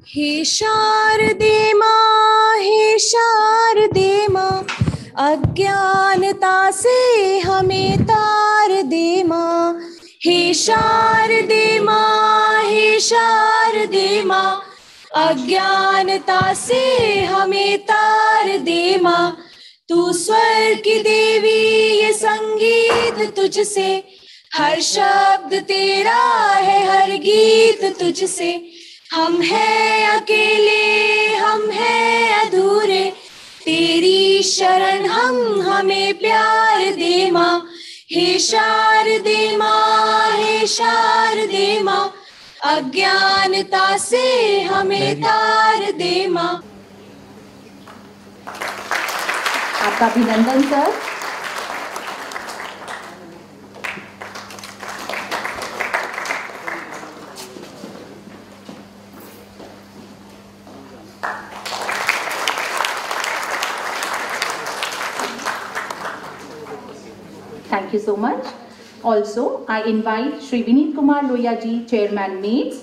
हे शारदे माँ अज्ञानता से हमें तार दे माँ। हे शारदे माँ अज्ञानता से हमें तार दे माँ। तू स्वर्ग की देवी ये संगीत तुझसे, हर शब्द तेरा है हर गीत तुझसे। हम हैं अकेले हम हैं अधूरे, तेरी शरण हम हमें प्यार दे माँ। हे शारदे माँ अज्ञानता से हमें तार दे माँ। आपका अभिनंदन sir. Thank you so much. Also, I invite Shri Vineet Kumar Loya ji, Chairman MAIMS.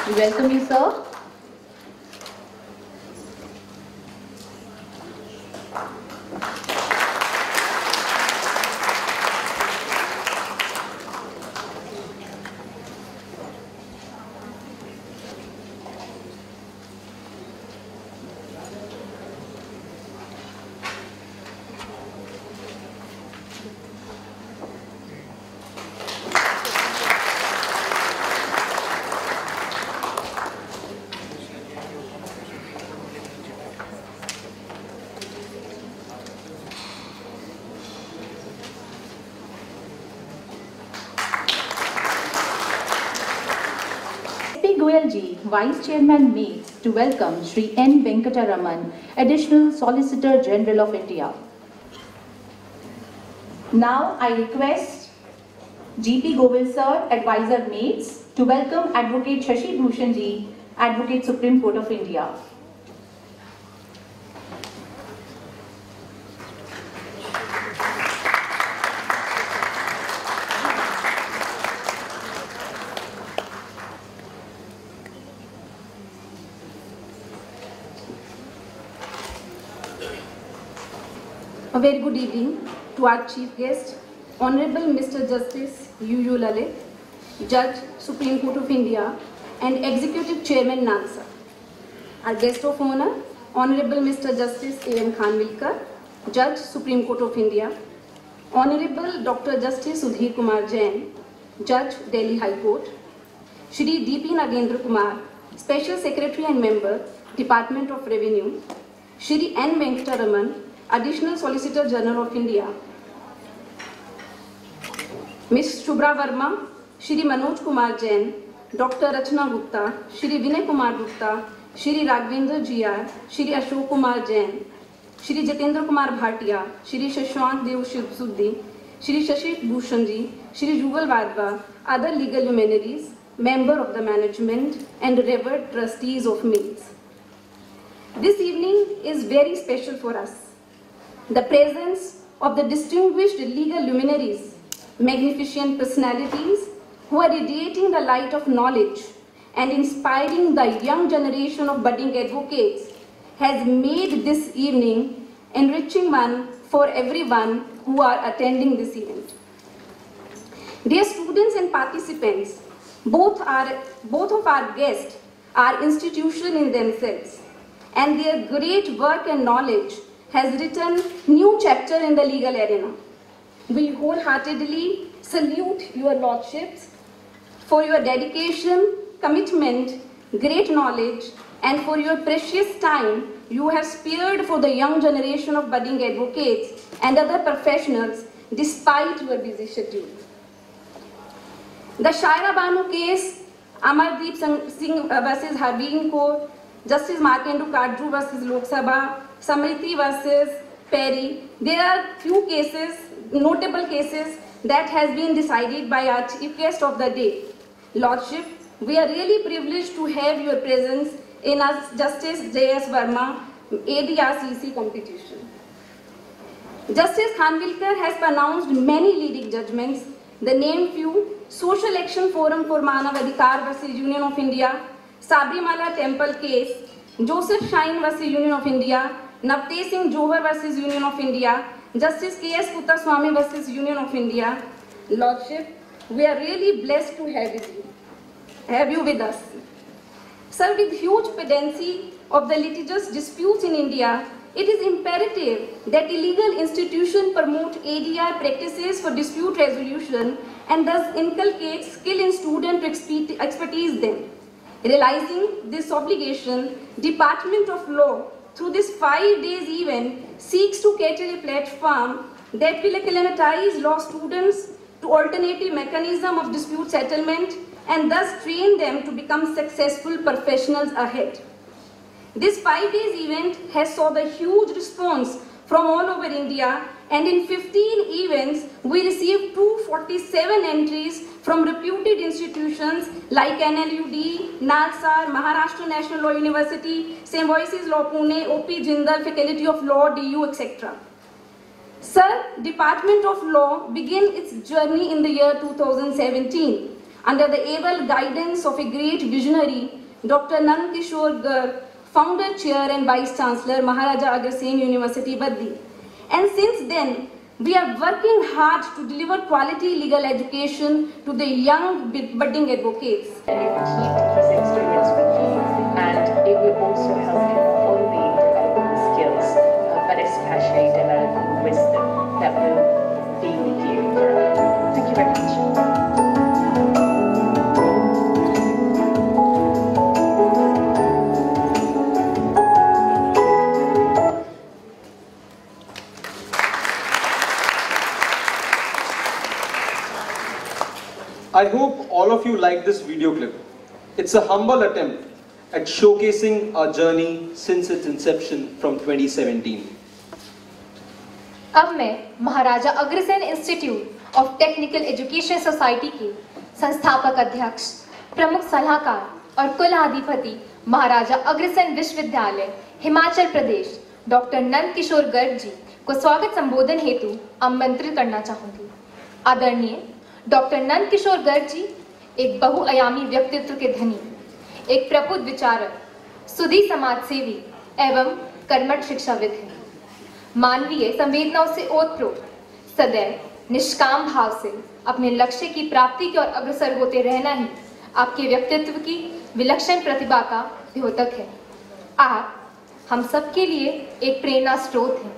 We welcome you, sir. Ji, Vice Chairman MAIMS, to welcome Shri N. Venkataraman, Additional Solicitor General of India. Now I request G.P. Govil Sir, Advisor MAIMS, to welcome Advocate Shashi Bhushan Ji, Advocate Supreme Court of India. A very good evening to our Chief Guest, Honorable Mr. Justice U.U. Lalit, Judge, Supreme Court of India, and Executive Chairman NAVITAS. Our guest of honor, Honorable Mr. Justice A.M. Khanwilkar, Judge, Supreme Court of India, Honorable Dr. Justice Sudhir Kumar Jain, Judge, Delhi High Court, Shri D.P. Nagendra Kumar, Special Secretary and Member, Department of Revenue, Shri N. Venkataraman, Additional Solicitor General of India, Ms. Shubhra Verma, Shri Manoj Kumar Jain, Dr. Rachna Gupta, Shri Vinay Kumar Gupta, Shri Raghavendra GR, Shri Ashok Kumar Jain, Shri Jitendra Kumar Bhatia, Shri Shashank Dev Shivsuddi, Shri Shashi Bhushan Ji, Shri Jugal Vadva, other legal luminaries, member of the management, and revered trustees of MAIMS. This evening is very special for us. The presence of the distinguished legal luminaries, magnificent personalities who are radiating the light of knowledge and inspiring the young generation of budding advocates has made this evening enriching one for everyone who are attending this event. Dear students and participants, both of our guests are institutions in themselves, and their great work and knowledge has written new chapter in the legal arena. We wholeheartedly salute your lordships for your dedication, commitment, great knowledge, and for your precious time you have spared for the young generation of budding advocates and other professionals despite your busy schedule. The Shaira Banu case, Amardeep Singh versus Harveen Kaur, Justice Markendu Kadru versus Lok Sabha, Samriti versus Perry. There are few cases, notable cases that has been decided by our chief guest of the day. Lordship, we are really privileged to have your presence in us Justice J.S. Verma, ADRCC competition. Justice Khanvilkar has pronounced many leading judgments. The named few: Social Action Forum for Manav Adhikar versus Union of India, Sabrimala Temple case, Joseph Shine versus Union of India, Navtej Singh Johar versus Union of India, Justice K.S. Puttaswamy versus Union of India. Lordship, we are really blessed to have you with us. Sir, with huge pendency of the litigious disputes in India, it is imperative that illegal institutions promote ADR practices for dispute resolution and thus inculcate skill in student to expertise them. Realizing this obligation, Department of Law, through this 5 days event, seeks to cater a platform that will acclimatize law students to alternative mechanism of dispute settlement and thus train them to become successful professionals ahead. This 5 days event has saw the huge response from all over India, and in 15 events we received 247 entries from reputed institutions like NLUD, NALSA, Maharashtra National Law University, Symbiosis Law Pune, OP Jindal, Faculty of Law, DU, etc. Sir, Department of Law began its journey in the year 2017 under the able guidance of a great visionary, Dr. Nand Kishore Garg, Founder, Chair and Vice Chancellor, Maharaja Agrasen University, Baddi. And since then, we are working hard to deliver quality legal education to the young budding advocates. And it will keep his experience with you, and it will also help him only develop skills, but especially develop wisdom that will be with you forever. Thank you very much. I hope all of you like this video clip. It's a humble attempt at showcasing our journey since its inception from 2017. अब मैं Maharaja Agrasen Institute of Technical Education Society के संस्थापक अध्यक्ष, प्रमुख सलाहकार और कुलाधिपति महाराजा अग्रसेन विश्वविद्यालय हिमाचल प्रदेश डॉक्टर नंद किशोर गर्ग जी को स्वागत संबोधन हेतु आमंत्रित करना चाहूंगी। आदरणीय डॉक्टर नंद किशोर गर्ग जी एक बहुआयामी व्यक्तित्व के धनी, एक प्रबुद्ध विचारक, सुधी समाज सेवी एवं कर्मठ शिक्षाविद हैं। मानवीय संवेदनाओं से ओतप्रोत, सदैव निष्काम भाव से अपने लक्ष्य की प्राप्ति की ओर अग्रसर होते रहना ही आपके व्यक्तित्व की विलक्षण प्रतिभा का द्योतक है। आप हम सबके लिए एक प्रेरणा स्रोत हैं।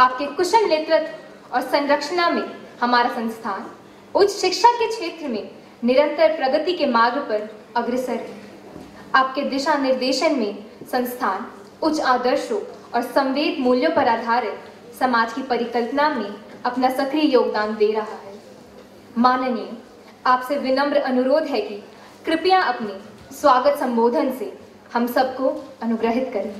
आपके कुशल नेतृत्व और संरक्षणा में हमारा संस्थान उच्च शिक्षा के क्षेत्र में निरंतर प्रगति के मार्ग पर अग्रसर है। आपके दिशा निर्देशन में संस्थान उच्च आदर्शों और संवेद मूल्यों पर आधारित समाज की परिकल्पना में अपना सक्रिय योगदान दे रहा है। माननीय, आपसे विनम्र अनुरोध है कि कृपया अपने स्वागत संबोधन से हम सबको अनुग्रहित करें।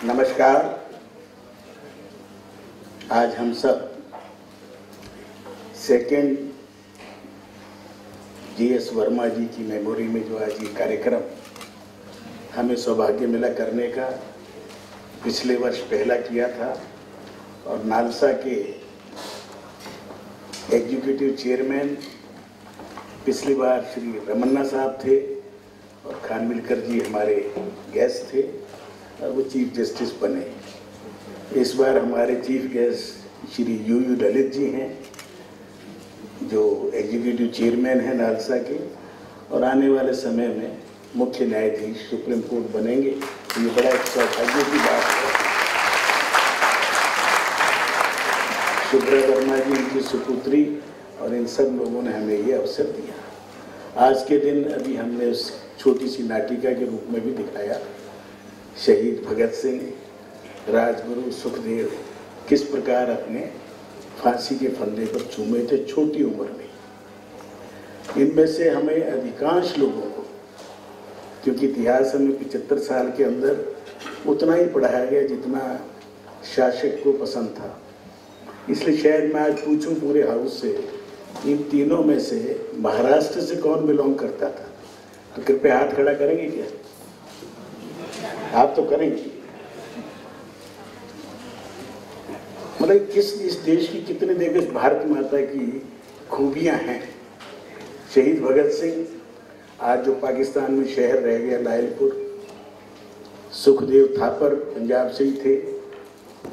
नमस्कार। आज हम सब सेकेंड जीएस वर्मा जी की मेमोरी में जो आज ये कार्यक्रम हमें सौभाग्य मिला करने का, पिछले वर्ष पहला किया था और नालसा के एग्जीक्यूटिव चेयरमैन पिछली बार श्री रमन्ना साहब थे और खानविलकर जी हमारे गेस्ट थे और वो चीफ जस्टिस बने। इस बार हमारे chief guest Shri U Lalit ji हैं जो एग्जीक्यूटिव चेयरमैन हैं नालसा के, और आने वाले समय में मुख्य न्यायाधीश सुप्रीम कोर्ट बनेंगे। तो ये बड़ा एक सौभाग्य की बात है। शुभ्रा वर्मा जी, इनकी सुपुत्री, और इन सब लोगों ने हमें ये अवसर दिया। आज के दिन अभी हमने उस छोटी सी नाटिका के रूप में भी दिखाया, शहीद भगत सिंह, राजगुरु सुखदेव किस प्रकार अपने फांसी के फंदे पर चूमे थे छोटी उम्र में। इनमें से हमें अधिकांश लोगों को, क्योंकि इतिहास हमें 75 साल के अंदर उतना ही पढ़ाया गया जितना शासक को पसंद था, इसलिए शायद मैं आज पूछूं पूरे हाउस से इन तीनों में से महाराष्ट्र से कौन बिलोंग करता था? तो कृपया हाथ खड़ा करेंगे क्या? आप तो करेंगे। मतलब इस देश की कितने देखो भारत माता की खूबियां हैं। शहीद भगत सिंह आज जो पाकिस्तान में शहर रह गया लायलपुर, सुखदेव थापर पंजाब से ही थे,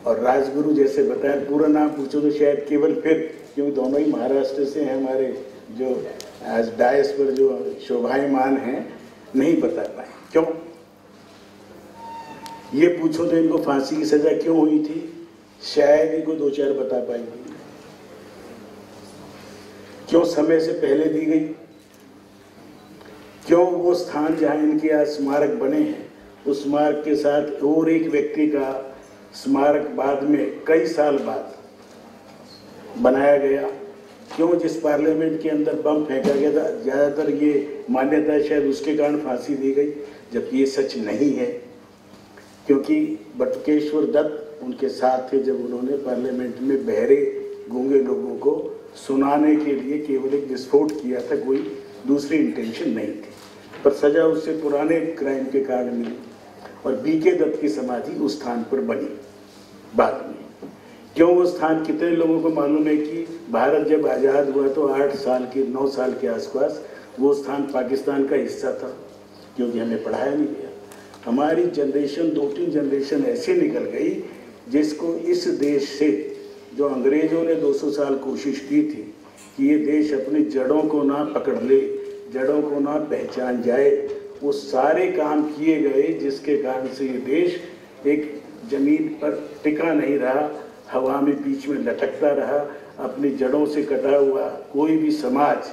और राजगुरु जैसे बताया, पूरा नाम पूछो तो शायद केवल फिर, क्योंकि दोनों ही महाराष्ट्र से हैं, हमारे जो आज डायस पर जो शोभायमान हैं नहीं बता पाए। क्यों? ये पूछो तो इनको फांसी की सजा क्यों हुई थी, शायद इनको 2-4 बता पाएंगे। क्यों समय से पहले दी गई? क्यों वो स्थान जहां इनके आज स्मारक बने हैं, उस स्मारक के साथ और एक व्यक्ति का स्मारक बाद में कई साल बाद बनाया गया? क्यों जिस पार्लियामेंट के अंदर बम फेंका गया था, ज्यादातर ये मान्यता शायद उसके कारण फांसी दी गई, जबकि ये सच नहीं है। क्योंकि बटुकेश्वर दत्त उनके साथ थे जब उन्होंने पार्लियामेंट में बहरे गूंगे लोगों को सुनाने के लिए केवल एक विस्फोट किया था, कोई दूसरी इंटेंशन नहीं थी, पर सजा उससे पुराने क्राइम के कारण मिली। और बीके दत्त की समाधि उस स्थान पर बनी बाद में। क्यों वो स्थान, कितने लोगों को मालूम है कि भारत जब आज़ाद हुआ तो 9 साल के आसपास वो स्थान पाकिस्तान का हिस्सा था, क्योंकि हमें पढ़ाया नहीं गया। हमारी जनरेशन 2-3 जनरेशन ऐसे निकल गई जिसको इस देश से, जो अंग्रेजों ने 200 साल कोशिश की थी कि ये देश अपनी जड़ों को ना पकड़ ले, जड़ों को ना पहचान जाए, वो सारे काम किए गए, जिसके कारण से ये देश एक जमीन पर टिका नहीं रहा, हवा में बीच में लटकता रहा, अपनी जड़ों से कटा हुआ। कोई भी समाज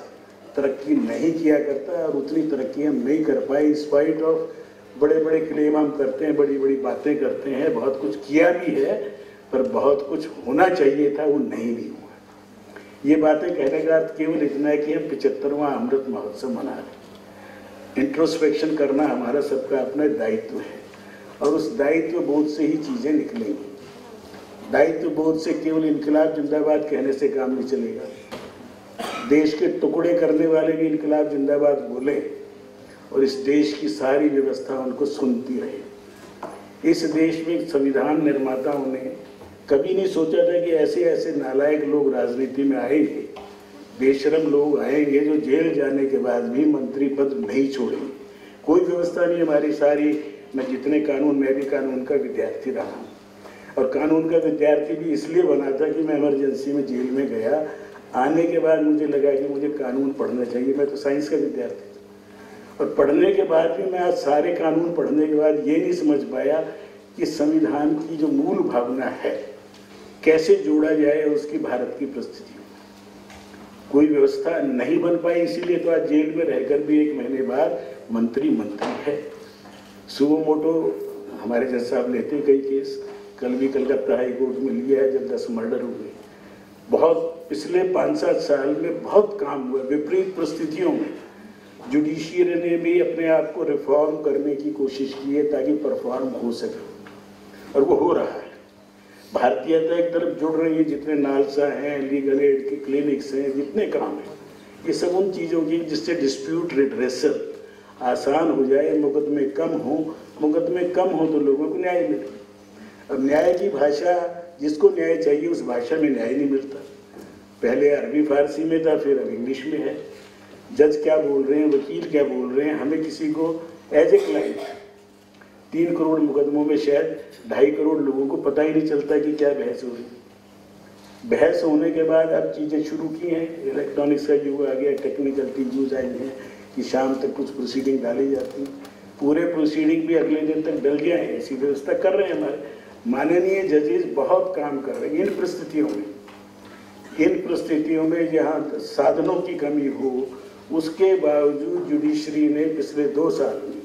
तरक्की नहीं किया करता और उतनी तरक्की हम नहीं कर पाए। इन स्पाइट ऑफ बड़े बड़े क्लेम हम करते हैं, बड़ी बड़ी बातें करते हैं, बहुत कुछ किया भी है, पर बहुत कुछ होना चाहिए था, वो नहीं भी हुआ। ये बातें कहने का अर्थ केवल इतना है कि हम 75वां अमृत महोत्सव मना रहे हैं। इंट्रोस्पेक्शन करना हमारा सबका अपना दायित्व है, और उस दायित्व बोध से ही चीज़ें निकलेंगी। दायित्व बोध से केवल इनकलाब जिंदाबाद कहने से काम नहीं चलेगा। देश के टुकड़े करने वाले भी इनकलाब जिंदाबाद बोले और इस देश की सारी व्यवस्था उनको सुनती रहे। इस देश में संविधान निर्माताओं ने कभी नहीं सोचा था कि ऐसे ऐसे नालायक लोग राजनीति में आएंगे, बेशरम लोग आएंगे जो जेल जाने के बाद भी मंत्री पद नहीं छोड़ेंगे। कोई व्यवस्था नहीं हमारी सारी। मैं जितने कानून, मैं भी कानून का विद्यार्थी रहा हूँ, और कानून का विद्यार्थी भी इसलिए बना था कि मैं इमरजेंसी में जेल में गया। आने के बाद मुझे लगा कि मुझे कानून पढ़ना चाहिए। मैं तो साइंस का विद्यार्थी था, और पढ़ने के बाद भी मैं आज सारे कानून पढ़ने के बाद ये नहीं समझ पाया कि संविधान की जो मूल भावना है कैसे जोड़ा जाए उसकी भारत की परिस्थिति। कोई व्यवस्था नहीं बन पाई, इसीलिए तो आज जेल में रहकर भी 1 महीने बाद मंत्री है। सुबह मोटो हमारे जज साहब लेते कई केस, कल भी कलकत्ता हाई कोर्ट में लिया है जब 10 मर्डर हुए। बहुत पिछले 5-7 साल में बहुत काम हुआ। विपरीत परिस्थितियों में जुडिशियरी ने भी अपने आप को रिफॉर्म करने की कोशिश की है ताकि परफॉर्म हो सके, और वो हो रहा है। भारतीयता एक तरफ जुड़ रही है, जितने नालसा हैं, लीगल एड के क्लिनिक्स हैं, जितने काम हैं, ये सब उन चीज़ों की जिससे डिस्प्यूट रिड्रेसल आसान हो जाए, मुकदमे कम हो तो लोगों को न्याय मिले। अब न्याय की भाषा, जिसको न्याय चाहिए उस भाषा में न्याय नहीं मिलता। पहले अरबी फारसी में था, फिर अब इंग्लिश में है। जज क्या बोल रहे हैं, वकील क्या बोल रहे हैं, हमें किसी को एज ए क्लाइंट 3 करोड़ मुकदमों में शायद 2.5 करोड़ लोगों को पता ही नहीं चलता कि क्या बहस हो रही। बहस होने के बाद अब चीज़ें शुरू की हैं, इलेक्ट्रॉनिक्स का युग आ गया, टेक्निकल टीव्यूज आई हैं कि शाम तक कुछ प्रोसीडिंग डाली जाती हैं। पूरे प्रोसीडिंग भी अगले दिन तक डल गया है, ऐसी व्यवस्था कर रहे हैं हमारे माननीय जजेस, बहुत काम कर रहे हैं। इन परिस्थितियों में जहाँ साधनों की कमी हो, उसके बावजूद जुडिशरी ने पिछले 2 साल में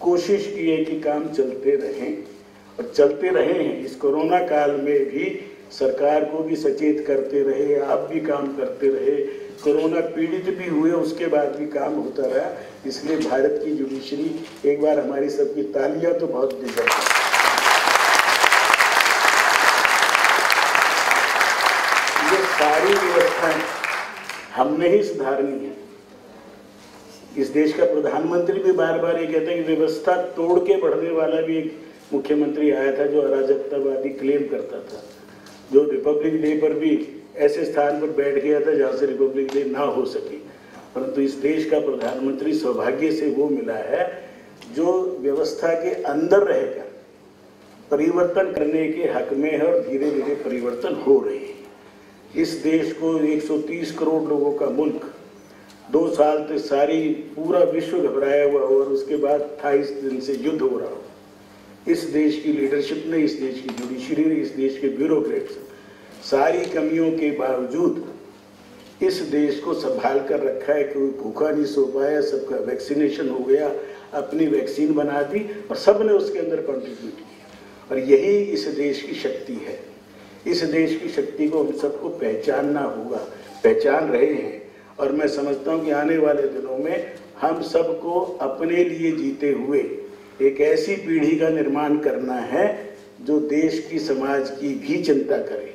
कोशिश की है कि काम चलते रहें, और चलते रहे हैं। इस कोरोना काल में भी सरकार को भी सचेत करते रहे, आप भी काम करते रहे, कोरोना पीड़ित भी हुए, उसके बाद भी काम होता रहा। इसलिए भारत की जुडिशरी, एक बार हमारी सबकी तालियां तो बहुत डिजर्व है। ये सारी व्यवस्थाएं हमने ही सुधारनी है। इस देश का प्रधानमंत्री भी बार बार ये कहते हैं कि व्यवस्था तोड़ के बढ़ने वाला भी एक मुख्यमंत्री आया था जो अराजकतावादी क्लेम करता था, जो रिपब्लिक डे पर भी ऐसे स्थान पर बैठ गया था जहाँ से रिपब्लिक डे ना हो सके। परंतु इस देश का प्रधानमंत्री सौभाग्य से वो मिला है जो व्यवस्था के अंदर रहकर परिवर्तन करने के हक में है और धीरे धीरे परिवर्तन हो रहे हैं। इस देश को 130 करोड़ लोगों का मुल्क 2 साल तक सारी पूरा विश्व घबराया हुआ और उसके बाद 28 दिन से युद्ध हो रहा हो। इस देश की लीडरशिप ने, इस देश की जुडिशरी ने, इस देश के ब्यूरोक्रेट्स सारी कमियों के बावजूद इस देश को संभाल कर रखा है। कोई भूखा नहीं सो पाया, सबका वैक्सीनेशन हो गया, अपनी वैक्सीन बना दी और सब ने उसके अंदर कंट्रीब्यूट किया। और यही इस देश की शक्ति है। इस देश की शक्ति को हम सबको पहचानना होगा, पहचान रहे हैं। और मैं समझता हूँ कि आने वाले दिनों में हम सबको अपने लिए जीते हुए एक ऐसी पीढ़ी का निर्माण करना है जो देश की, समाज की भी चिंता करे।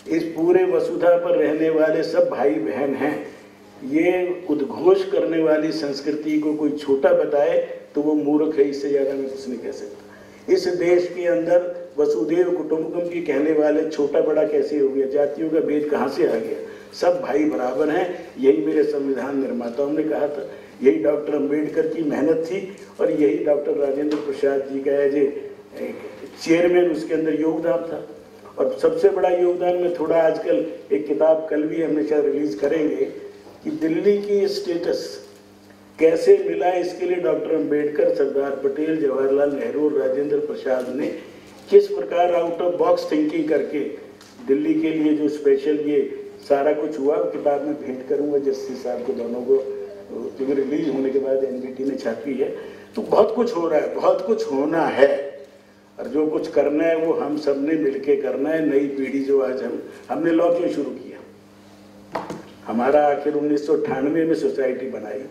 इस पूरे वसुधा पर रहने वाले सब भाई बहन हैं। ये उद्घोष करने वाली संस्कृति को कोई छोटा बताए तो वो मूर्ख है, इससे ज़्यादा मैं कुछ नहीं कह सकता। इस देश के अंदर वसुधैव कुटुंबकम की कहने वाले छोटा बड़ा कैसे हो गया, जातियों का भेद कहाँ से आ गया, सब भाई बराबर हैं। यही मेरे संविधान निर्माताओं ने कहा था, यही डॉक्टर अम्बेडकर की मेहनत थी और यही डॉक्टर राजेंद्र प्रसाद जी का एज ए चेयरमैन उसके अंदर योगदान था। और सबसे बड़ा योगदान में थोड़ा आजकल एक किताब कल भी हम शायद रिलीज करेंगे कि दिल्ली की स्टेटस कैसे मिला, इसके लिए डॉक्टर अम्बेडकर, सरदार पटेल, जवाहरलाल नेहरू और राजेंद्र प्रसाद ने किस प्रकार आउट ऑफ बॉक्स थिंकिंग करके दिल्ली के लिए जो स्पेशल ये सारा कुछ हुआ, किताब में भेंट करूंगा जस्सी साहब को, दोनों को, क्योंकि रिलीज होने के बाद एनबीटी ने छापी है। तो बहुत कुछ हो रहा है, बहुत कुछ होना है और जो कुछ करना है वो हम सब ने मिलके करना है। नई पीढ़ी जो आज हमने लॉ क्यों शुरू किया, हमारा आखिर 1998 में सोसाइटी बनाई।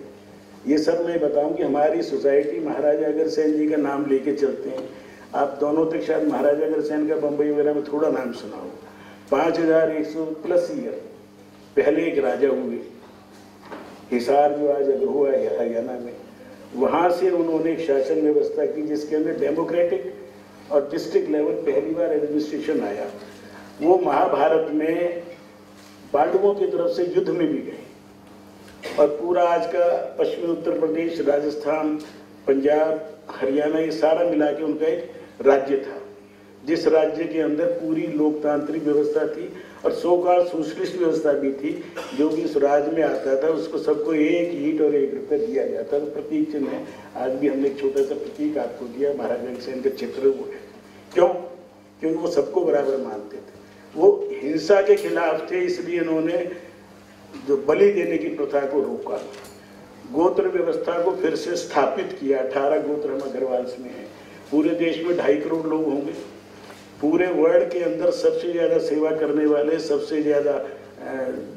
ये सब मैं बताऊं कि हमारी सोसाइटी महाराजा अग्रसेन जी का नाम लेके चलते हैं। आप दोनों तक शायद महाराजा अग्रसेन का बम्बई वगैरह में थोड़ा नाम सुना हो। 5100 प्लस ईयर पहले एक राजा हुए, हिसार जो आज अग्रहुआ है हरियाणा में, वहाँ से उन्होंने एक शासन व्यवस्था की जिसके अंदर डेमोक्रेटिक और डिस्ट्रिक्ट लेवल पहली बार एडमिनिस्ट्रेशन आया। वो महाभारत में पांडवों की तरफ से युद्ध में भी गए और पूरा आज का पश्चिमी उत्तर प्रदेश, राजस्थान, पंजाब, हरियाणा, ये सारा मिला के उनका एक राज्य था, जिस राज्य के अंदर पूरी लोकतांत्रिक व्यवस्था थी और सोकाल सोशलिस्ट व्यवस्था भी थी। जो भी उस राज्य में आता था उसको सबको 1 ईंट और 1 रुपये दिया जाता था। प्रतीक चिन्ह है, आज भी हमने एक छोटा सा प्रतीक आपको दिया, महाराजा अग्रसेन का चित्र वो है। क्यों? क्योंकि वो सबको बराबर मानते थे, वो हिंसा के खिलाफ थे, इसलिए उन्होंने जो बलि देने की प्रथा को रोका, गोत्र व्यवस्था को फिर से स्थापित किया। 18 गोत्र हम अग्रवाल्स में हैं। पूरे देश में 2.5 करोड़ लोग होंगे। पूरे वर्ल्ड के अंदर सबसे ज़्यादा सेवा करने वाले, सबसे ज़्यादा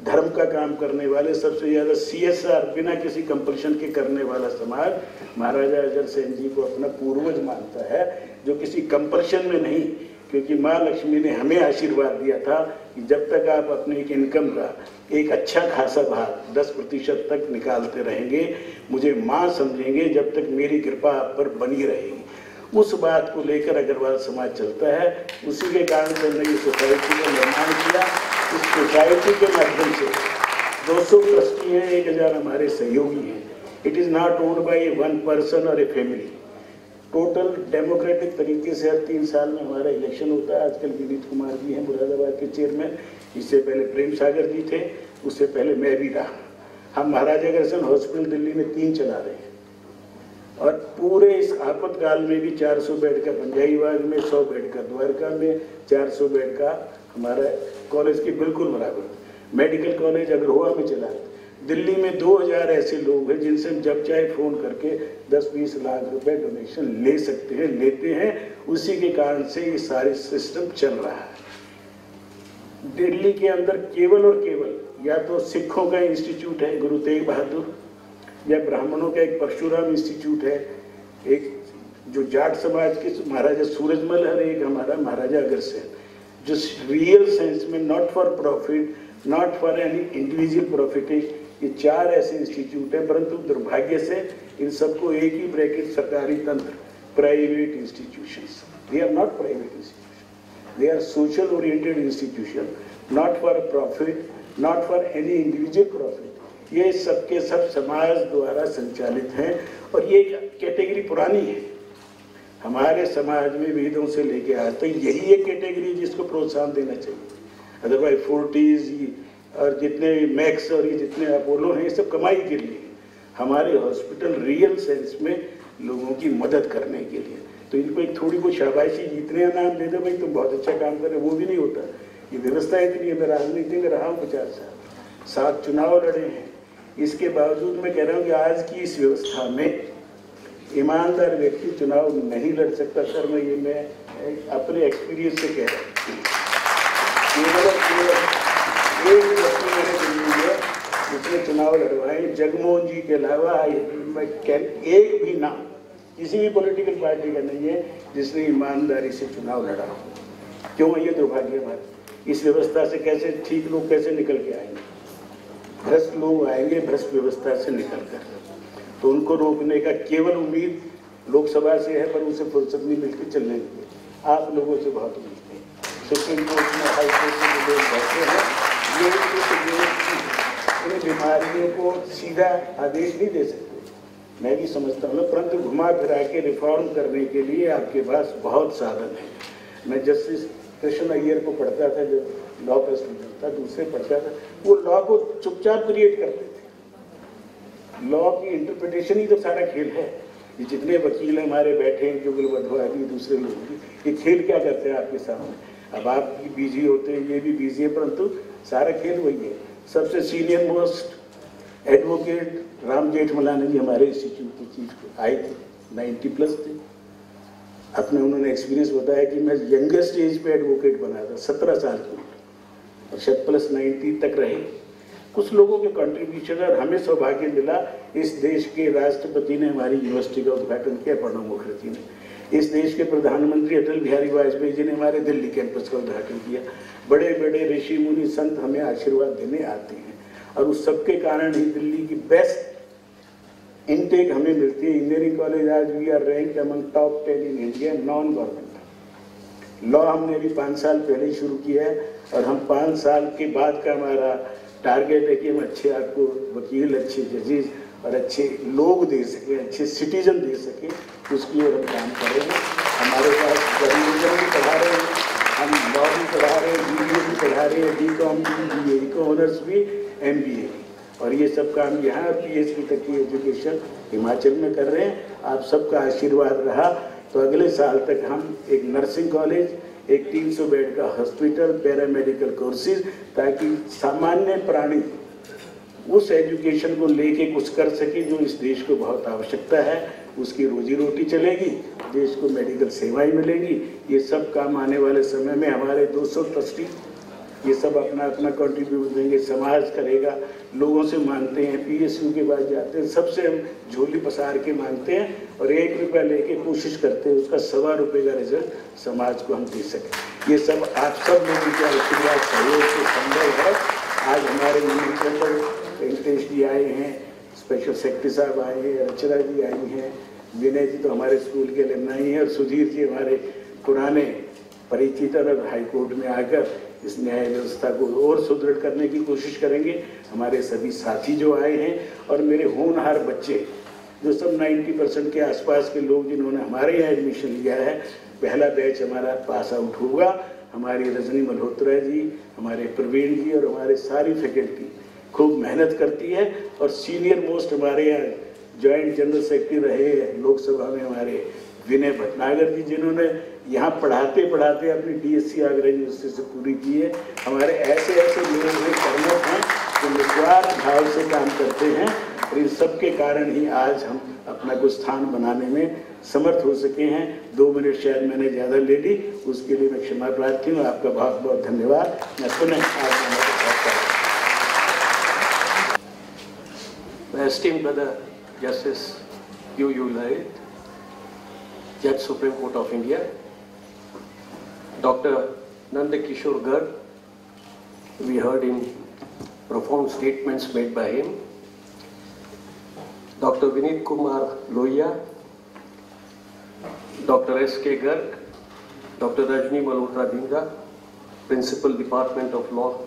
धर्म का काम करने वाले, सबसे ज़्यादा CSR बिना किसी कंपल्शन के करने वाला समाज महाराजा अग्रसेन जी को अपना पूर्वज मानता है, जो किसी कंपल्शन में नहीं। क्योंकि माँ लक्ष्मी ने हमें आशीर्वाद दिया था कि जब तक आप अपने एक इनकम का एक अच्छा खासा भाग 10% तक निकालते रहेंगे, मुझे माँ समझेंगे जब तक मेरी कृपा आप पर बनी रहेगी। उस बात को लेकर अग्रवाल समाज चलता है। उसी के कारण से हमने ये सोसाइटी का निर्माण किया। इस सोसाइटी के माध्यम से 200 ट्रस्टी हैं, 1000 हमारे सहयोगी हैं। It is not owned by 1 person और ए फैमिली। टोटल डेमोक्रेटिक तरीके से हर 3 साल में हमारा इलेक्शन होता है। आजकल विनीत कुमार जी हैं मुरादाबाद के चेयरमैन, इससे पहले प्रेम सागर जी थे, उससे पहले मैं भी रहा। हम महाराजा अग्रसेन हॉस्पिटल दिल्ली में 3 चला रहे हैं और पूरे इस आपातकाल में भी 400 बेड का पंजाई बाग में, 100 बेड का द्वारका में, 400 बेड का हमारा कॉलेज के बिल्कुल बराबर मेडिकल कॉलेज अग्रहुआ में चला। दिल्ली में 2000 ऐसे लोग हैं जिनसे हम जब चाहे फ़ोन करके 10-20 लाख रुपए डोनेशन ले सकते हैं, लेते हैं। उसी के कारण से ये सारे सिस्टम चल रहा है। दिल्ली के अंदर केवल और केवल या तो सिखों का इंस्टीट्यूट है गुरु तेग बहादुर, या ब्राह्मणों का एक परशुराम इंस्टीट्यूट है, एक जो जाट समाज के महाराजा सूरजमल है, एक हमारा महाराजा अग्रसेन, जो रियल सेंस में not for profit not for any individual profit. ये 4 ऐसे इंस्टीट्यूट हैं, परंतु दुर्भाग्य से इन सबको एक ही ब्रैकेट सरकारी तंत्र, private institutions. They are not private institution, they are social oriented institution, not for profit, not for any individual profit. ये सबके सब समाज द्वारा संचालित हैं और ये कैटेगरी पुरानी है हमारे समाज में, वेदों से लेके आज तक यही एक कैटेगरी जिसको प्रोत्साहन देना चाहिए। अदरवाइज फोर्टीज और जितने मैक्स और ये जितने अपोलो हैं, ये सब कमाई के लिए, हमारे हॉस्पिटल रियल सेंस में लोगों की मदद करने के लिए। तो इनको एक थोड़ी बहुत शाबाशी, जितने नाम दे दो भाई तुम बहुत अच्छा काम कर रहे हो, वो भी नहीं होता। ये व्यवस्था इतनी है, मैं राजनीति में रहा हूँ 50 साल, 7 चुनाव लड़े हैं, इसके बावजूद मैं कह रहा हूँ कि आज की इस व्यवस्था में ईमानदार व्यक्ति चुनाव नहीं लड़ सकता। सर मैं अपने एक्सपीरियंस से कह रहा हूँ, एक व्यक्ति मैंने दिल्ली में जिसने चुनाव लड़वाए, जगमोहन जी के अलावा एक भी नाम किसी भी पॉलिटिकल पार्टी का नहीं है जिसने ईमानदारी से चुनाव लड़ा हो। क्यों? ये दुर्भाग्य हमारे इस व्यवस्था से कैसे ठीक लोग कैसे निकल के आएंगे? भ्रष्ट लोग आएंगे भ्रष्ट व्यवस्था से निकल कर, तो उनको रोकने का केवल उम्मीद लोकसभा से है, पर उसे फुर्सत नहीं मिलती चलने की। आप लोगों से बहुत उम्मीद है। सुप्रीम कोर्ट में, हाई कोर्ट में लोग बैठे हैं, ये इन बीमारियों को सीधा आदेश नहीं दे सकते, मैं भी समझता हूँ, परंतु घुमा फिरा के रिफॉर्म करने के लिए आपके पास बहुत साधन है। मैं जस्टिस कृष्ण अय्यर को पढ़ता था, जब लॉ का स्टूडेंट था, दूसरे पढ़ता था, वो लॉ को चुपचाप क्रिएट करते थे। लॉ की इंटरप्रिटेशन ही तो सारा खेल है। ये जितने वकील हमारे बैठे हैं, जुगल वधवादी दूसरे लोग, ये खेल क्या करते हैं आपके सामने? अब आप भी बिजी होते हैं, ये भी बिजी है, परंतु सारा खेल वही है। सबसे senior most advocate Ram Jethmalani ji हमारे इंस्टीट्यूट की चीफ आए थे, 90+ थे। अपने उन्होंने एक्सपीरियंस बताया कि मैं यंगेस्ट एज पे एडवोकेट बना था, 17 साल की, और शायद +90 तक रहे। कुछ लोगों के कंट्रीब्यूशन, और हमें सौभाग्य मिला, इस देश के राष्ट्रपति ने हमारी यूनिवर्सिटी का उद्घाटन किया, प्रणब मुखर्जी ने। इस देश के प्रधानमंत्री अटल बिहारी वाजपेयी जी ने हमारे दिल्ली कैंपस का उद्घाटन किया। बड़े बड़े ऋषि मुनि संत हमें आशीर्वाद देने आते हैं, और उस सबके कारण ही दिल्ली की बेस्ट इनटेक हमें मिलती है। इंजीनियरिंग कॉलेज आज we are rank among top 10 in India non government. Law हमने अभी 5 साल पहले ही शुरू किया है, और हम 5 साल के बाद का हमारा टारगेट है कि हम अच्छे आपको वकील, अच्छे जजेस और अच्छे लोग दे सके, अच्छे सिटीजन दे सके, उसके लिए हम काम कर रहे हैं। हमारे पास जर्नलिज्म भी पढ़ा रहे हैं, हम लॉ भी पढ़ा रहे हैं, BBA भी पढ़ा रहे हैं, BCom भी, BA को ऑनर्स भी, MBA, और ये सब काम यहाँ PhD तक की एजुकेशन हिमाचल में कर रहे हैं। आप सबका आशीर्वाद रहा तो अगले साल तक हम एक नर्सिंग कॉलेज, एक 300 बेड का हॉस्पिटल, पैरामेडिकल कोर्सेज, ताकि सामान्य प्राणी उस एजुकेशन को लेके कुछ कर सके जो इस देश को बहुत आवश्यकता है। उसकी रोजी रोटी चलेगी, देश को मेडिकल सेवाएं मिलेंगी। ये सब काम आने वाले समय में हमारे 200 ट्रस्टी ये सब अपना अपना कंट्रीब्यूट देंगे, समाज करेगा। लोगों से मांगते हैं, PSU के पास जाते हैं, सबसे हम झोली पसार के मांगते हैं, और 1 रुपया लेके कोशिश करते हैं उसका 1.25 रुपये का रिजल्ट समाज को हम दे सकें। ये सब आप सब लोगों के आशीर्वाद सहयोग से संभव है। आज हमारे वेंकटेश जी आए हैं, स्पेशल सेक्रेटरी साहब आए हैं, रचना जी आई हैं, विनय जी तो हमारे स्कूल के अलुमनाई हैं, और सुधीर जी हमारे पुराने परिचित, और हाईकोर्ट में आकर इस न्याय व्यवस्था को और सुदृढ़ करने की कोशिश करेंगे। हमारे सभी साथी जो आए हैं, और मेरे होनहार बच्चे जो सब 90% के आसपास के लोग जिन्होंने हमारे यहाँ एडमिशन लिया है, पहला बैच हमारा पास आउट होगा। हमारी रजनी मल्होत्रा जी, हमारे प्रवीण जी और हमारे सारी फैकल्टी खूब मेहनत करती है, और सीनियर मोस्ट हमारे यहाँ जॉइंट जनरल सेक्रेटरी रहे लोकसभा में हमारे विनय भटनागर जी, जिन्होंने यहाँ पढ़ाते पढ़ाते अपनी DSC आगरा यूनिवर्सिटी से पूरी की है। हमारे ऐसे ऐसे लोग हैं, कर्मठ हैं, जो निस्वार्थ भाव से काम करते हैं, और इन सब के कारण ही आज हम अपना कुछ स्थान बनाने में समर्थ हो सके हैं। 2 मिनट शायद मैंने ज़्यादा ले ली, उसके लिए मैं क्षमा प्रार्थी हूँ। आपका बहुत बहुत धन्यवाद। मैं पुनः Esteemed brother Justice U. Lait, Judge Supreme Court of India, Dr. Nanda Kishore Garg, we heard him profound statements made by him. Dr. Vinit Kumar Lohia, Dr. S.K. Garg, Dr. Rajni Malhotra Dhinga, Principal Department of Law.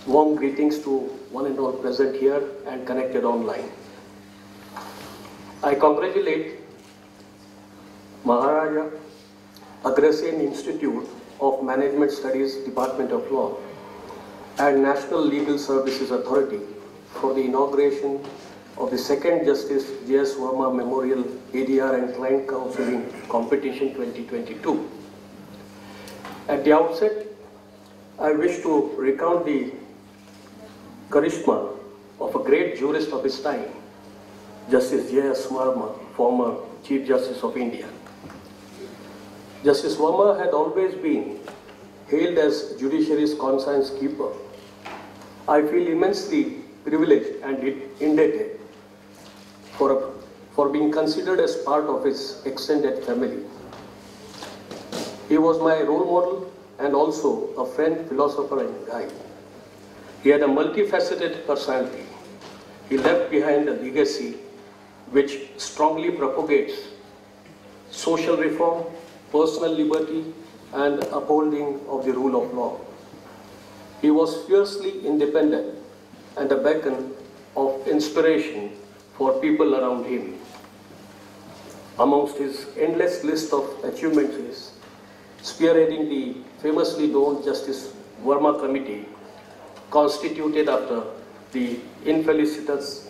Warm greetings to one and all present here and connected online. I congratulate Maharaja Agrasen Institute of Management Studies, Department of Law, and National Legal Services Authority for the inauguration of the second Justice J.S. Verma Memorial ADR and Client Counseling Competition 2022. At the outset, I wish to recount the charisma of a great jurist of his time, Justice J.S. Verma, former Chief Justice of India. Justice Verma had always been hailed as judiciary's conscience keeper. I feel immensely privileged and indebted for being considered as part of his extended family. He was my role model and also a friend, philosopher, and guide. He had a multifaceted personality. He left behind a legacy which strongly propagates social reform, personal liberty, and upholding of the rule of law. He was fiercely independent and a beacon of inspiration for people around him. Amongst his endless list of achievements is spearheading the famously known Justice Verma Committee, constituted after the infelicitous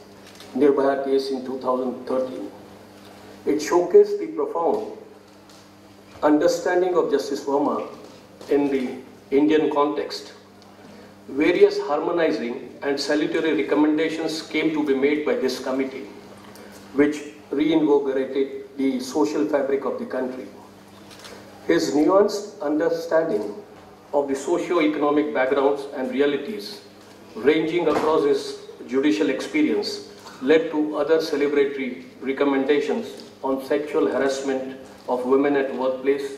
Nirbhaya case in 2013. It showcased the profound understanding of Justice Verma in the Indian context. Various harmonizing and salutary recommendations came to be made by this committee, which reinvigorated the social fabric of the country. His nuanced understanding of the socio-economic backgrounds and realities ranging across his judicial experience led to other celebratory recommendations on sexual harassment of women at workplace,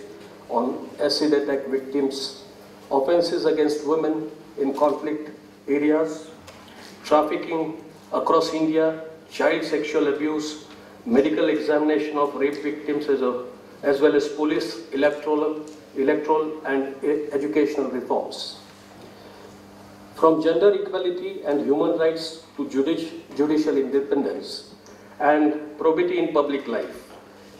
on acid attack victims, offenses against women in conflict areas, trafficking across India, child sexual abuse, medical examination of rape victims as well as police, electoral and educational reforms. From gender equality and human rights to judicial independence and probity in public life,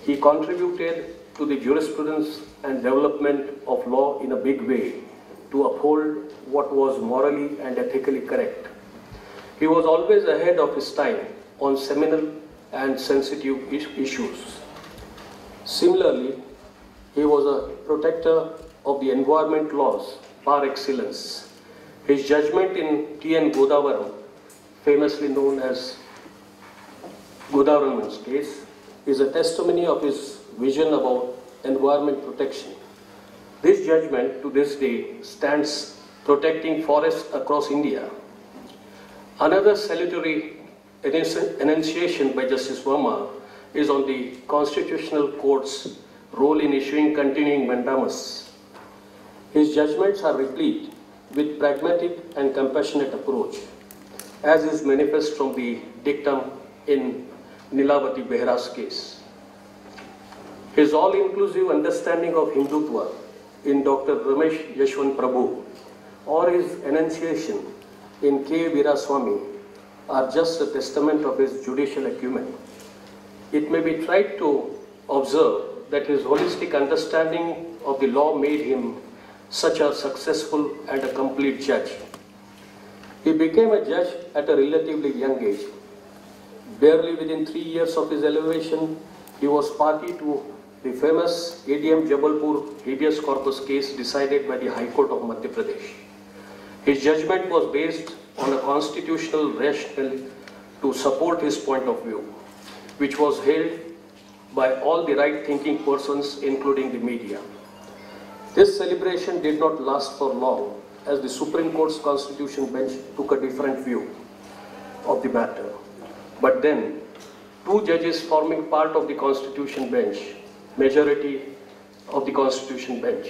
he contributed to the jurisprudence and development of law in a big way to uphold what was morally and ethically correct. He was always ahead of his time on seminal and sensitive issues. Similarly, he was a protector of the environment laws par excellence. His judgment in T.N. Godavaram, famously known as Godavaram's case, is a testimony of his vision about environment protection. This judgment to this day stands protecting forests across India. Another salutary enunciation by Justice Verma is on the Constitutional Court's role in issuing continuing mandamus. His judgments are replete with pragmatic and compassionate approach, as is manifest from the dictum in Nilavati Behra's case. His all-inclusive understanding of Hindutva in Dr. Ramesh Yashwant Prabhu or his enunciation in K. Veeraswamy are just a testament of his judicial acumen. It may be tried to observe that his holistic understanding of the law made him such a successful and a complete judge. He became a judge at a relatively young age. Barely within 3 years of his elevation, he was party to the famous ADM Jabalpur habeas corpus case decided by the High Court of Madhya Pradesh. His judgment was based on a constitutional rationale to support his point of view, which was held by all the right-thinking persons, including the media. This celebration did not last for long, as the Supreme Court's Constitution bench took a different view of the matter. But then, two judges forming part of the Constitution bench, majority of the Constitution bench,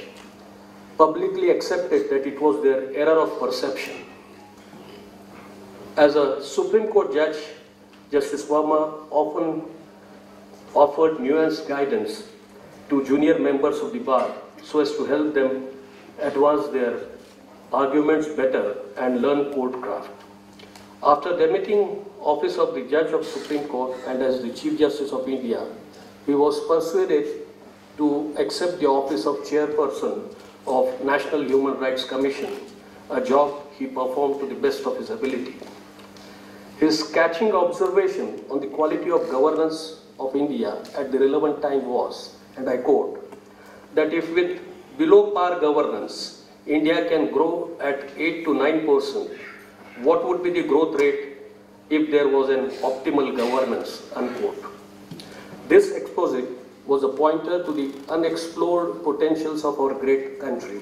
publicly accepted that it was their error of perception. As a Supreme Court judge, Justice Verma often offered nuanced guidance to junior members of the bar so as to help them advance their arguments better and learn court craft. After demitting office of the Judge of Supreme Court and as the Chief Justice of India, he was persuaded to accept the office of Chairperson of National Human Rights Commission, a job he performed to the best of his ability. His catching observation on the quality of governance of India at the relevant time was, and I quote, that if with below par governance, India can grow at 8 to 9%, what would be the growth rate if there was an optimal governance, unquote. This expose was a pointer to the unexplored potentials of our great country.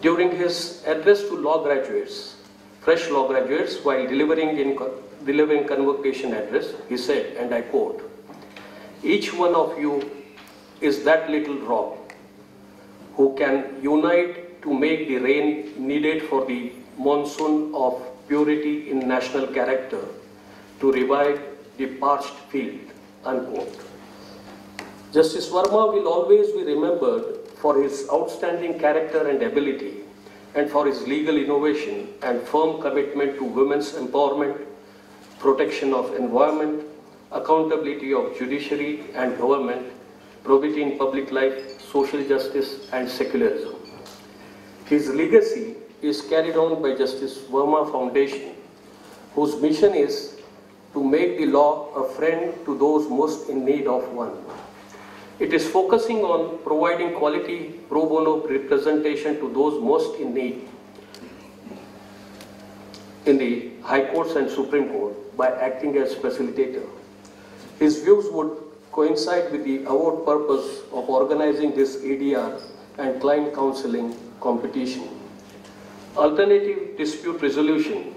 During his address to law graduates, fresh law graduates, while delivering convocation address, he said, and I quote, "Each one of you is that little drop who can unite to make the rain needed for the monsoon of purity in national character to revive the parched field," unquote. Justice Verma will always be remembered for his outstanding character and ability, and for his legal innovation and firm commitment to women's empowerment, protection of environment, accountability of judiciary and government, probity in public life, social justice, and secularism. His legacy is carried on by Justice Verma Foundation, whose mission is to make the law a friend to those most in need of one. It is focusing on providing quality pro bono representation to those most in need in the High Courts and Supreme Court by acting as facilitator. His views would coincide with the avowed purpose of organizing this ADR and client counseling competition. Alternative dispute resolution,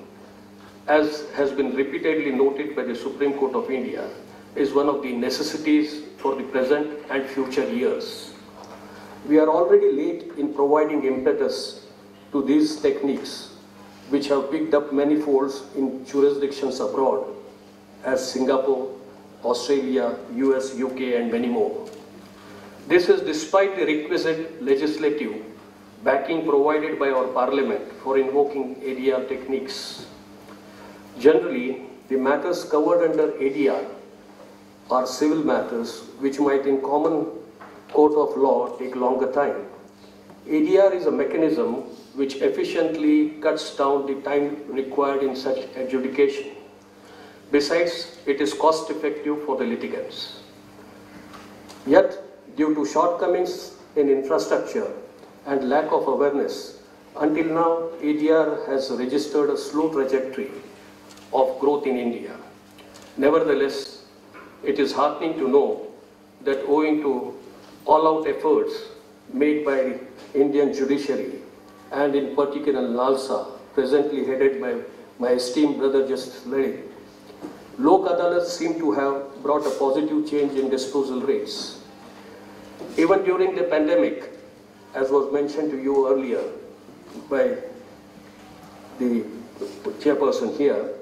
as has been repeatedly noted by the Supreme Court of India, is one of the necessities for the present and future years. We are already late in providing impetus to these techniques, which have picked up many folds in jurisdictions abroad, as Singapore, Australia, US, UK, and many more. This is despite the requisite legislative backing provided by our Parliament for invoking ADR techniques. Generally, the matters covered under ADR are civil matters which might in common court of law take longer time. ADR is a mechanism which efficiently cuts down the time required in such adjudication. Besides, it is cost effective for the litigants. Yet, due to shortcomings in infrastructure and lack of awareness, until now ADR has registered a slow trajectory of growth in India. Nevertheless, it is heartening to know that owing to all-out efforts made by the Indian judiciary and in particular NALSA, presently headed by my esteemed brother Justice Lady, Lok Adalats seem to have brought a positive change in disposal rates. Even during the pandemic, as was mentioned to you earlier by the chairperson here,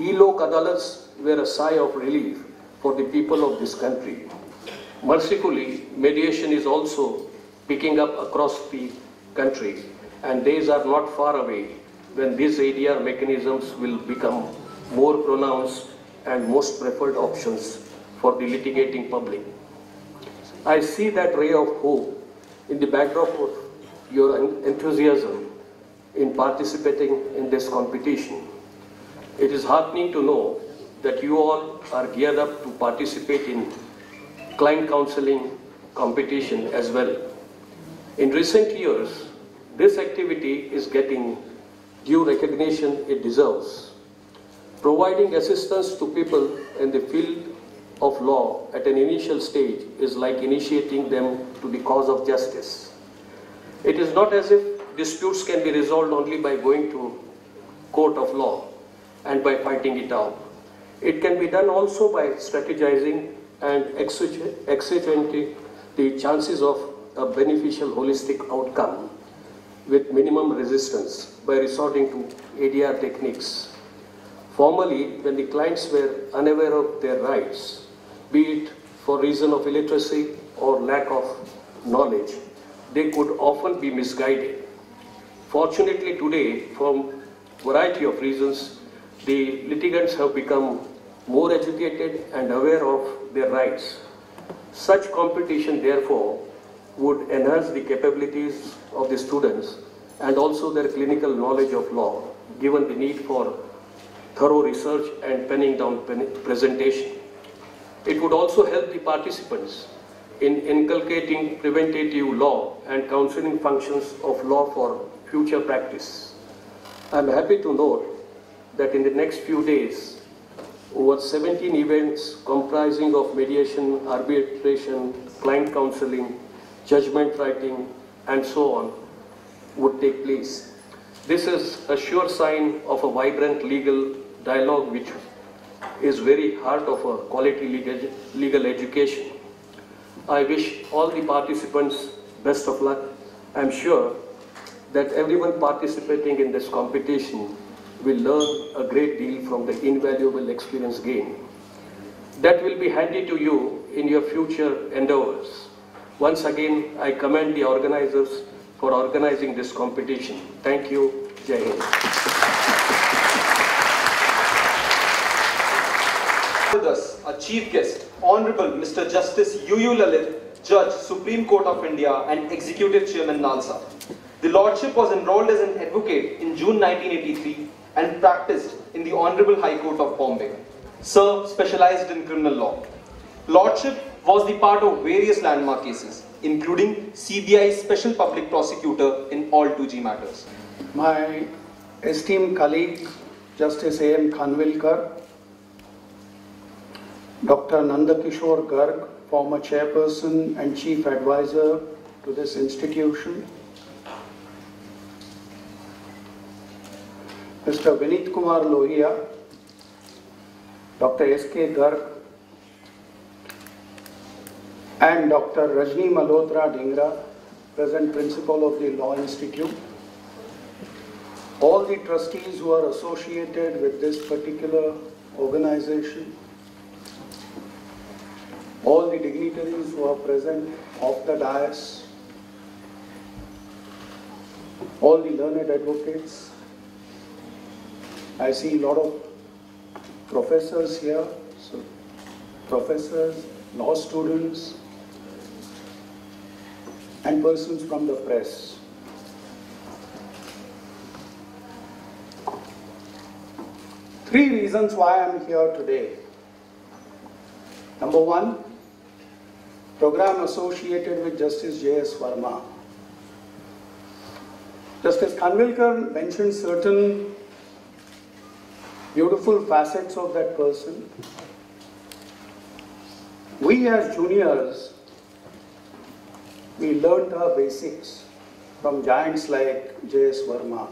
E-Lok Adalats were a sigh of relief for the people of this country. Mercifully, mediation is also picking up across the country, and days are not far away when these ADR mechanisms will become more pronounced and most preferred options for the litigating public. I see that ray of hope in the backdrop of your enthusiasm in participating in this competition. It is heartening to know that you all are geared up to participate in client counseling competition as well. In recent years, this activity is getting due recognition it deserves. Providing assistance to people in the field of law at an initial stage is like initiating them to the cause of justice. It is not as if disputes can be resolved only by going to court of law and by fighting it out. It can be done also by strategizing and exaggerating the chances of a beneficial holistic outcome with minimum resistance by resorting to ADR techniques. Formerly, when the clients were unaware of their rights, be it for reason of illiteracy or lack of knowledge, they could often be misguided. Fortunately today, from variety of reasons, the litigants have become more educated and aware of their rights. Such competition, therefore, would enhance the capabilities of the students and also their clinical knowledge of law, given the need for thorough research and penning down presentation. It would also help the participants in inculcating preventative law and counseling functions of law for future practice. I am happy to note that in the next few days, over 17 events comprising of mediation, arbitration, client counseling, judgment writing, and so on would take place. This is a sure sign of a vibrant legal dialogue which is very heart of a quality legal education. I wish all the participants best of luck. I am sure that everyone participating in this competition will learn a great deal from the invaluable experience gained. That will be handy to you in your future endeavors. Once again, I commend the organizers for organizing this competition. Thank you. Jai Hind. With us, our chief guest, Honorable Mr. Justice U.U. Lalit, Judge, Supreme Court of India and Executive Chairman, NALSA. The Lordship was enrolled as an advocate in June 1983 and practiced in the Honorable High Court of Bombay. Sir specialized in criminal law. Lordship was the part of various landmark cases, including CBI's Special Public Prosecutor in all 2G matters. My esteemed colleague, Justice A.M. Khanwilkar, Dr. Nandakishore Garg, former chairperson and chief advisor to this institution, Mr. Vinit Kumar Lohia, Dr. S.K. Garg, and Dr. Rajni Malhotra Dhingra, present principal of the Law Institute, all the trustees who are associated with this particular organization, all the dignitaries who are present off the dais, all the learned advocates. I see a lot of professors here, so professors, law students, and persons from the press. Three reasons why I am here today. Number one, program associated with Justice J.S. Verma. Justice Khanwilkar mentioned certain beautiful facets of that person. We as juniors, we learned our basics from giants like J.S. Verma.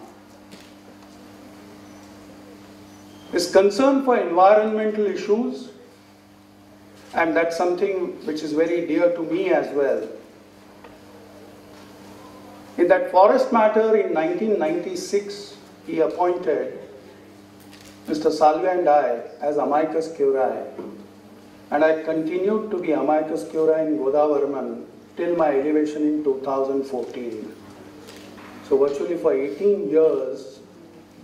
His concern for environmental issues, and that's something which is very dear to me as well. In that forest matter in 1996, he appointed Mr. Salve and I as amicus curiae, and I continued to be amicus curiae in Godavarman till my elevation in 2014. So virtually for 18 years,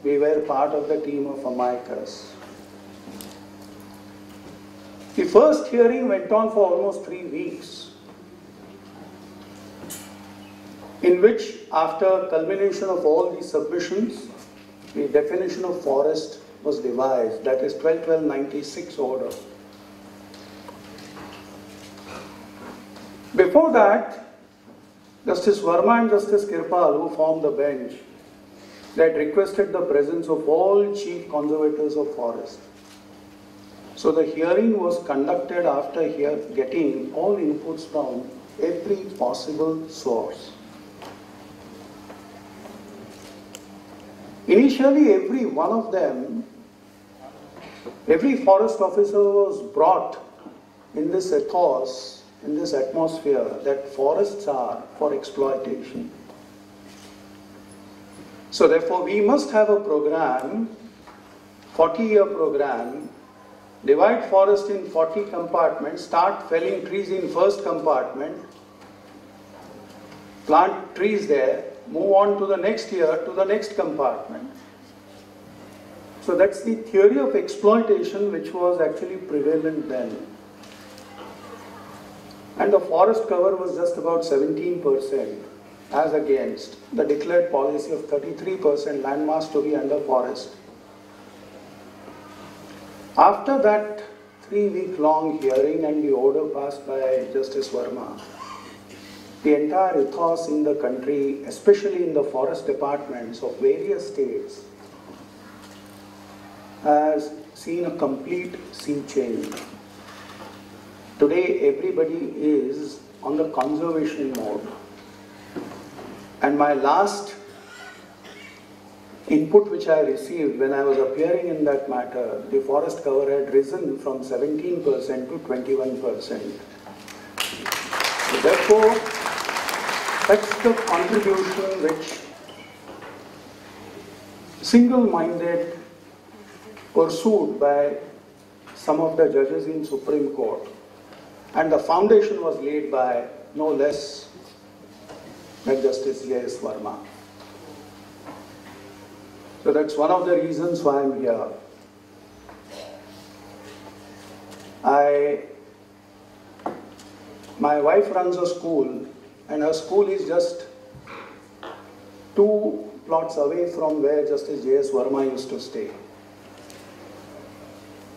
we were part of the team of amicus. The first hearing went on for almost 3 weeks, in which, after culmination of all the submissions, the definition of forest was devised, that is 12/12/96 order. Before that, Justice Verma and Justice Kirpal, who formed the bench, they had requested the presence of all chief conservators of forest. So the hearing was conducted after getting all inputs from every possible source. Initially, every one of them, every forest officer was brought in this ethos in this atmosphere that forests are for exploitation. So therefore we must have a program, 40-year program, divide forest in 40 compartments, start felling trees in first compartment, plant trees there, move on to the next year to the next compartment. So that's the theory of exploitation which was actually prevalent then. And the forest cover was just about 17% as against the declared policy of 33% land mass to be under forest. After that 3-week-long hearing and the order passed by Justice Verma, the entire ethos in the country, especially in the forest departments of various states, has seen a complete sea change. Today everybody is on the conservation mode. And my last input which I received when I was appearing in that matter, the forest cover had risen from 17% to 21%. So therefore, that's the contribution which single-minded pursued by some of the judges in Supreme Court. And the foundation was laid by no less than Justice J.S. Verma. So that's one of the reasons why I'm here. My wife runs a school, and her school is just 2 plots away from where Justice J.S. Verma used to stay.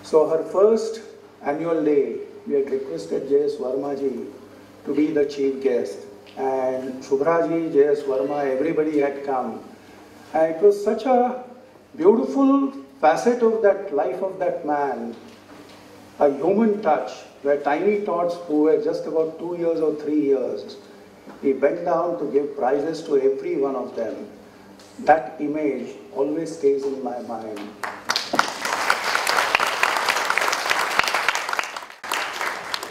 So her first annual day, we had requested J.S. Verma ji to be the chief guest. And Shubhra ji, J.S. Verma, everybody had come. And it was such a beautiful facet of that life of that man, a human touch, where tiny tots who were just about 2 years or 3 years, he bent down to give prizes to every one of them. That image always stays in my mind.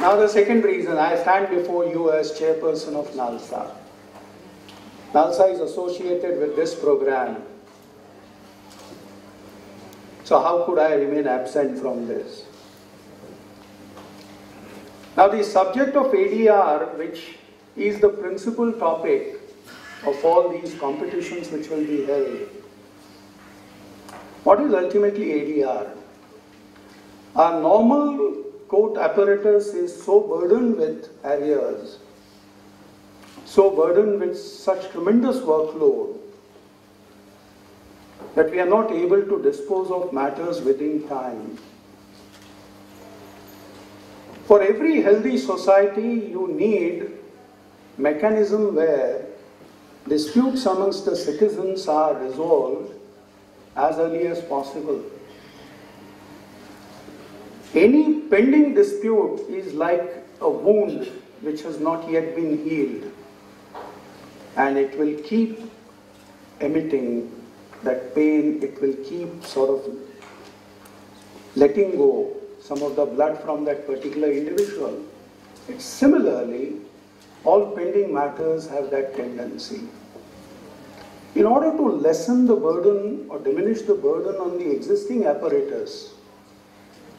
Now the second reason, I stand before you as chairperson of NALSA. NALSA is associated with this program. So how could I remain absent from this? Now the subject of ADR, which is the principal topic of all these competitions which will be held. What is ultimately ADR? Our normal court apparatus is so burdened with arrears, so burdened with such tremendous workload, that we are not able to dispose of matters within time. For every healthy society, you need mechanism where disputes amongst the citizens are resolved as early as possible. Any pending dispute is like a wound which has not yet been healed, and it will keep emitting that pain, it will keep sort of letting go some of the blood from that particular individual. Similarly, all pending matters have that tendency. In order to lessen the burden or diminish the burden on the existing apparatus,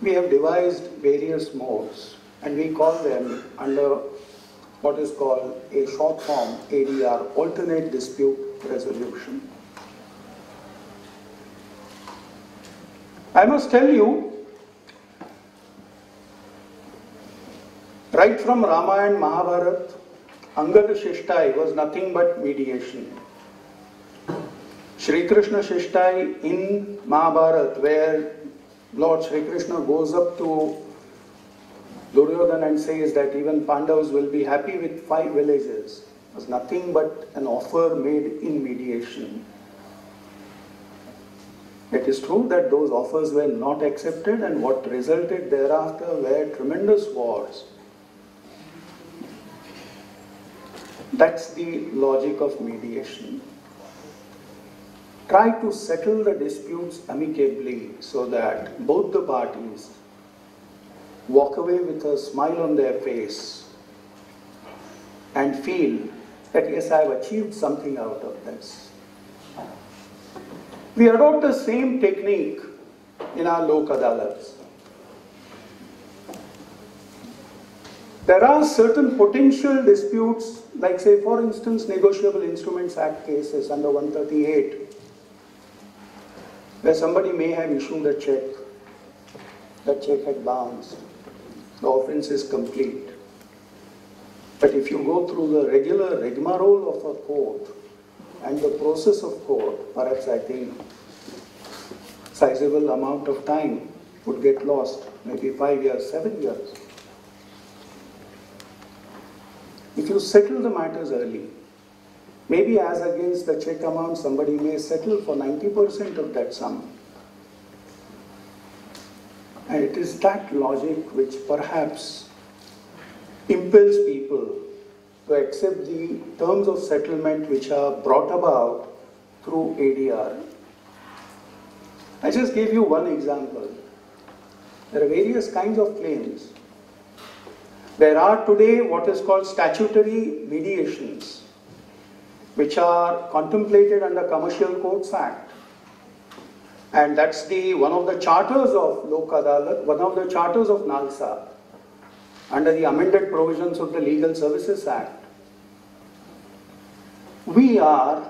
we have devised various modes, and we call them under what is called a short form ADR, alternate dispute resolution. I must tell you, right from Ramayana and Mahabharata, Angada Shishtai was nothing but mediation. Shri Krishna Shishtai in Mahabharata, where Lord Shri Krishna goes up to Duryodhana and says that even Pandavas will be happy with 5 villages, was nothing but an offer made in mediation. It is true that those offers were not accepted, and what resulted thereafter were tremendous wars. That's the logic of mediation. Try to settle the disputes amicably so that both the parties walk away with a smile on their face and feel that yes, I have achieved something out of this. We adopt the same technique in our Lok Adalats. There are certain potential disputes, like say for instance Negotiable Instruments Act cases under 138, where somebody may have issued a check, that check had bounced, the offense is complete. But if you go through the regular rigmarole of a court and the process of court, perhaps I think sizable amount of time would get lost, maybe 5 years, 7 years. If you settle the matters early, maybe as against the check amount, somebody may settle for 90% of that sum. And it is that logic which perhaps impels people to accept the terms of settlement which are brought about through ADR. I just gave you one example. There are various kinds of claims. There are today what is called statutory mediations, which are contemplated under Commercial Courts Act. And that's one of the charters of Lok Adalat, one of the charters of NALSA, under the amended provisions of the Legal Services Act. We are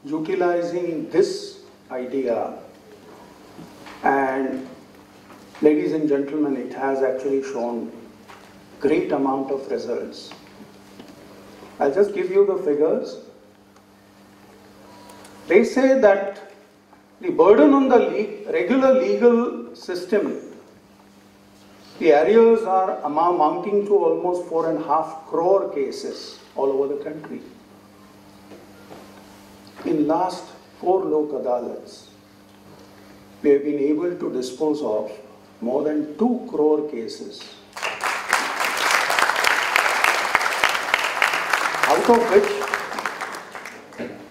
utilizing this idea, and ladies and gentlemen, it has actually shown great amount of results. I'll just give you the figures. They say that the burden on the regular legal system, the arrears are amounting to almost 4.5 crore cases all over the country. In last 4 Lok Adalats, we have been able to dispose of more than 2 crore cases, out of which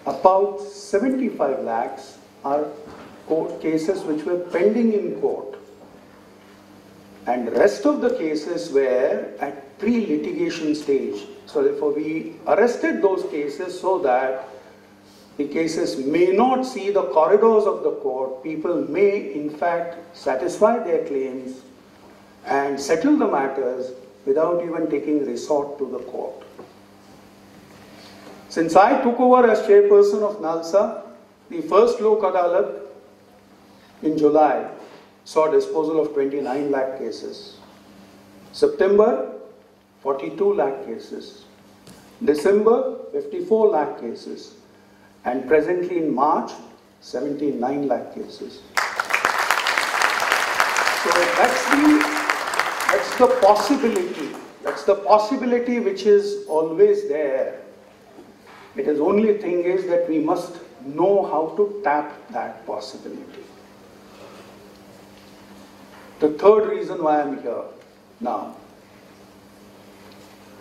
about 75 lakhs are court cases which were pending in court, and rest of the cases were at pre-litigation stage. So therefore we arrested those cases so that the cases may not see the corridors of the court. People may in fact satisfy their claims and settle the matters without even taking resort to the court. Since I took over as chairperson of NALSA, the first Lok Adalat in July saw disposal of 29 lakh cases. September, 42 lakh cases. December, 54 lakh cases. And presently in March, 79 lakh cases. So that's the possibility. That's the possibility which is always there. It is only thing is that we must know how to tap that possibility. The third reason why I am here now.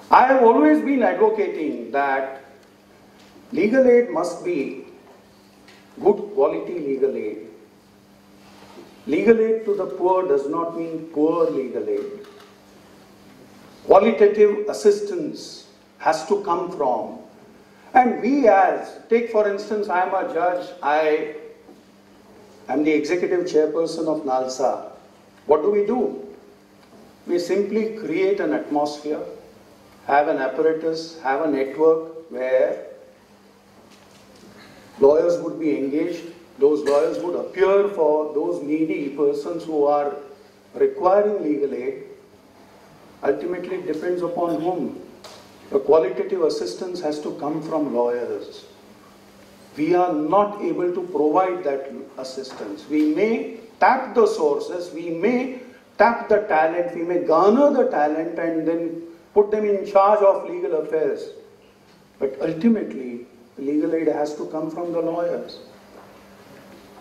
I have always been advocating that legal aid must be good quality legal aid. Legal aid to the poor does not mean poor legal aid. Qualitative assistance has to come from. And we take for instance, I am a judge, I am the executive chairperson of NALSA. What do? We simply create an atmosphere, have an apparatus, have a network where lawyers would be engaged. Those lawyers would appear for those needy persons who are requiring legal aid. Ultimately, it depends upon whom. The qualitative assistance has to come from lawyers. We are not able to provide that assistance. We may tap the sources, we may tap the talent, we may garner the talent and then put them in charge of legal affairs. But ultimately, legal aid has to come from the lawyers.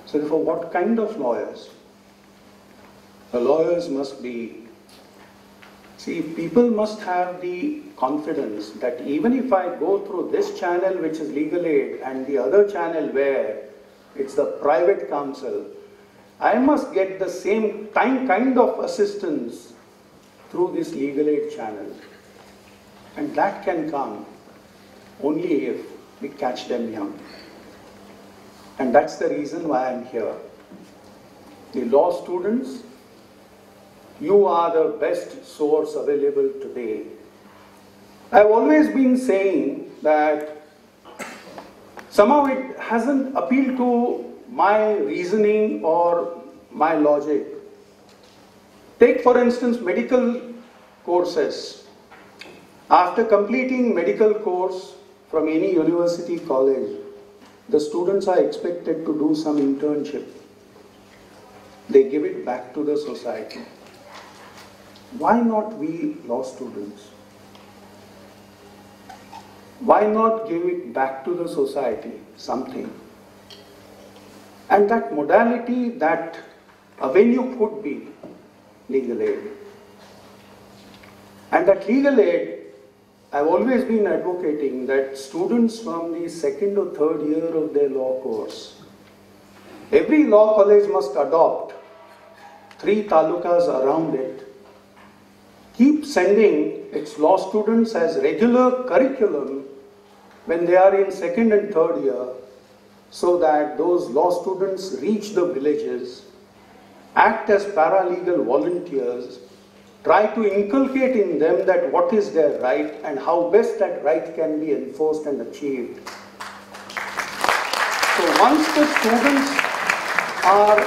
So therefore, what kind of lawyers? The lawyers must be, people must have the confidence that even if I go through this channel which is legal aid and the other channel where it's the private counsel, I must get the same kind of assistance through this legal aid channel. And that can come only if we catch them young. And that's the reason why I'm here. The law students, you are the best source available today. I've always been saying that somehow it hasn't appealed to my reasoning or my logic. Take, for instance, medical courses. After completing medical course from any university college, the students are expected to do some internship. They give it back to the society. Why not we law students? Why not give it back to the society, something? And that modality, that avenue could be legal aid. And that legal aid, I've always been advocating that students from the second or third year of their law course, every law college must adopt 3 talukas around it, keep sending its law students as regular curriculum when they are in second and third year, so that those law students reach the villages, act as paralegal volunteers, try to inculcate in them that what is their right and how best that right can be enforced and achieved. So once the students are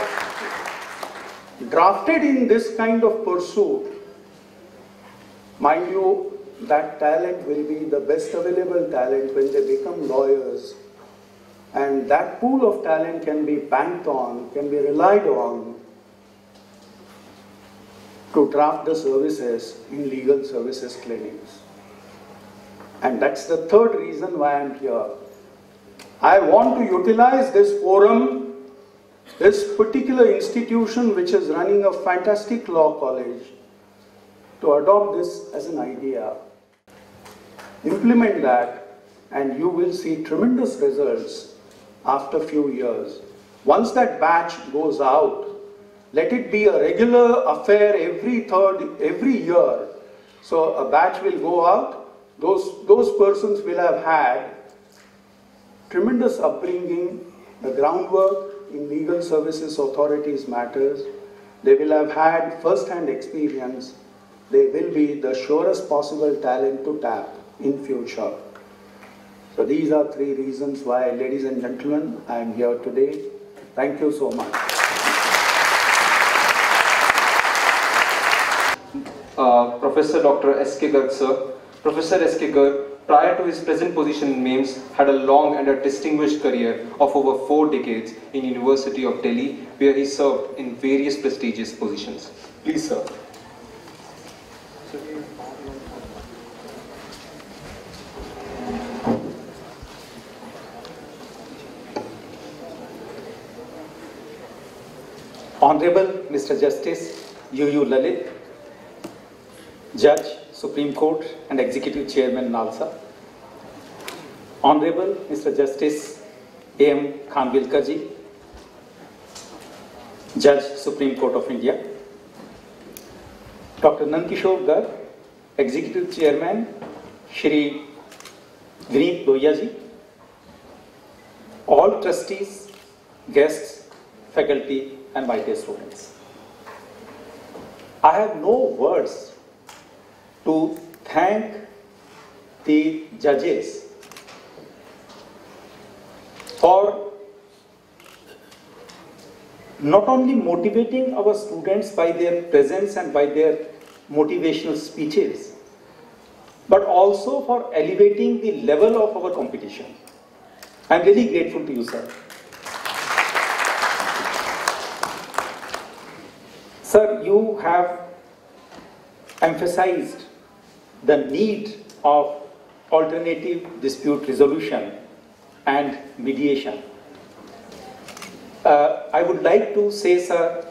drafted in this kind of pursuit, mind you, that talent will be the best available talent when they become lawyers, and that pool of talent can be banked on, can be relied on to draft the services in legal services clinics. And that's the third reason why I'm here. I want to utilize this forum, this particular institution which is running a fantastic law college, to adopt this as an idea, implement that, and you will see tremendous results after a few years. Once that batch goes out, let it be a regular affair every year. So a batch will go out, those persons will have had tremendous upbringing, the groundwork in legal services authorities matters, they will have had first-hand experience, they will be the surest possible talent to tap in future. So these are 3 reasons why, ladies and gentlemen, I am here today. Thank you so much. Professor Dr. S.K. Garg, sir. Professor S.K. Garg, prior to his present position in MAIMS, had a long and a distinguished career of over 4 decades in University of Delhi, where he served in various prestigious positions. Please, sir. Honorable Mr. Justice U.U. Lalit, Judge, Supreme Court and Executive Chairman, NALSA. Honorable Mr. Justice A.M. Khanvilkarji, Judge, Supreme Court of India. Dr. Nandkishore Garg, Executive Chairman, Shri Vineet Lohiya ji, all trustees, guests, faculty, and my dear students. I have no words to thank the judges for not only motivating our students by their presence and by their motivational speeches, but also for elevating the level of our competition. I am really grateful to you, sir. Sir, you have emphasized the need of alternative dispute resolution and mediation. I would like to say, sir,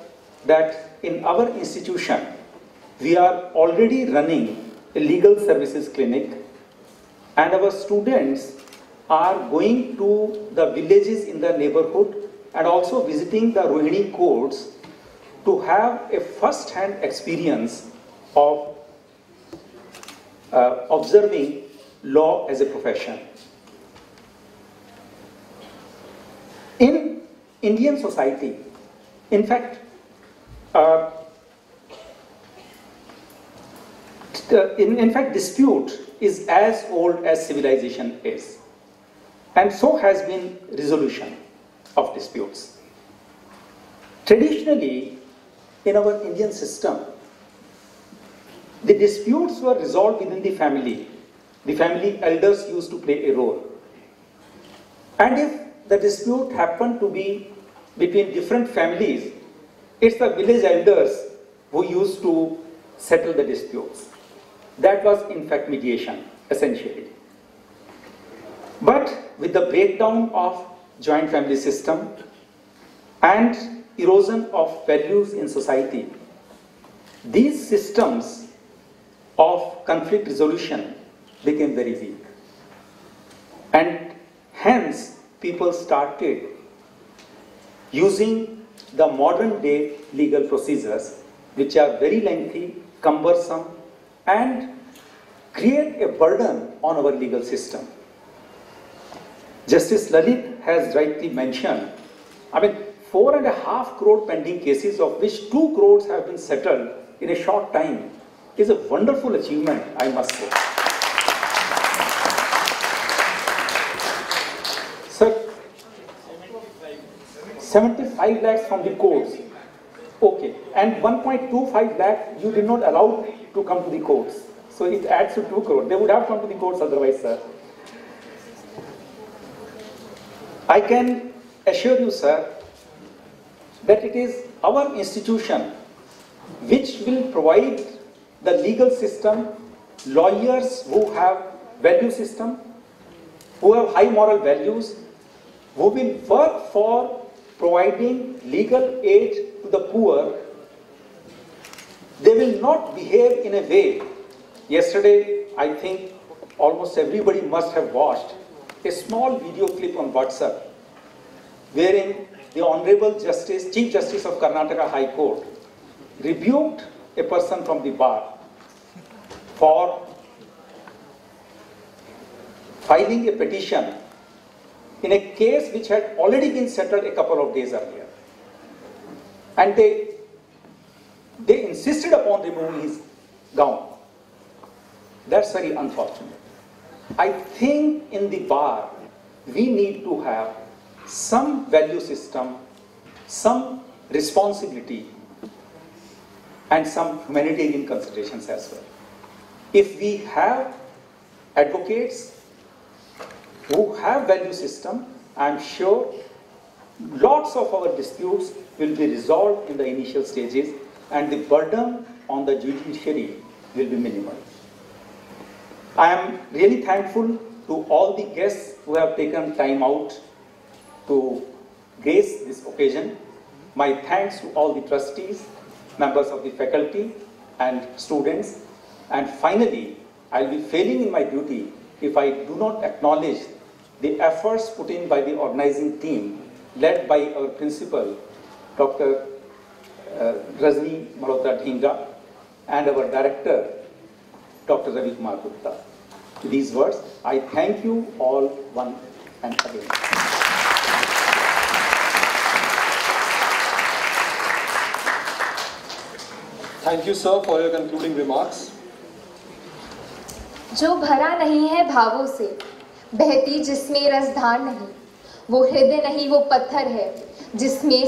that in our institution, we are already running a legal services clinic, and our students are going to the villages in the neighborhood and also visiting the Rohini courts to have a first-hand experience of observing law as a profession. Indian society, in fact, dispute is as old as civilization is, and so has been resolution of disputes. Traditionally, in our Indian system, the disputes were resolved within the family. The family elders used to play a role. And if the dispute happened to be between different families, it's the village elders who used to settle the disputes. That was, in fact, mediation, essentially. But with the breakdown of joint family system and erosion of values in society, these systems of conflict resolution became very weak. And hence, people started using the modern day legal procedures, which are very lengthy, cumbersome, and create a burden on our legal system. Justice Lalit has rightly mentioned, 4.5 crore pending cases, of which 2 crores have been settled in a short time, is a wonderful achievement, I must say. Sir, 75 lakhs from the courts. Okay, and 1.25 lakh you did not allow to come to the courts. So it adds to 2 crore. They would have come to the courts otherwise, sir. I can assure you, sir, that it is our institution which will provide the legal system, lawyers who have value system, who have high moral values, who will work for providing legal aid to the poor. They will not behave in a way. Yesterday, I think almost everybody must have watched a small video clip on WhatsApp, wherein the Honorable Chief Justice of Karnataka High Court rebuked a person from the bar for filing a petition in a case which had already been settled a couple of days earlier. And they insisted upon removing his gown. That's very unfortunate. I think in the bar, we need to have some value system, some responsibility, and some humanitarian considerations as well. If we have advocates who have value system, I'm sure lots of our disputes will be resolved in the initial stages, and the burden on the judiciary will be minimal. I am really thankful to all the guests who have taken time out to grace this occasion. My thanks to all the trustees, members of the faculty and students. And finally, I'll be failing in my duty if I do not acknowledge the efforts put in by the organizing team led by our principal, Dr. Rajni Malhotra Dhingra, and our director, Dr. Ravi Kumar Gupta. To these words, I thank you all once and again. Thank you, sir, for your concluding remarks. जो भरा नहीं है भावों से, बहती जिसमें रसधार नहीं, वो हृदय नहीं, वो पत्थर है जिसमें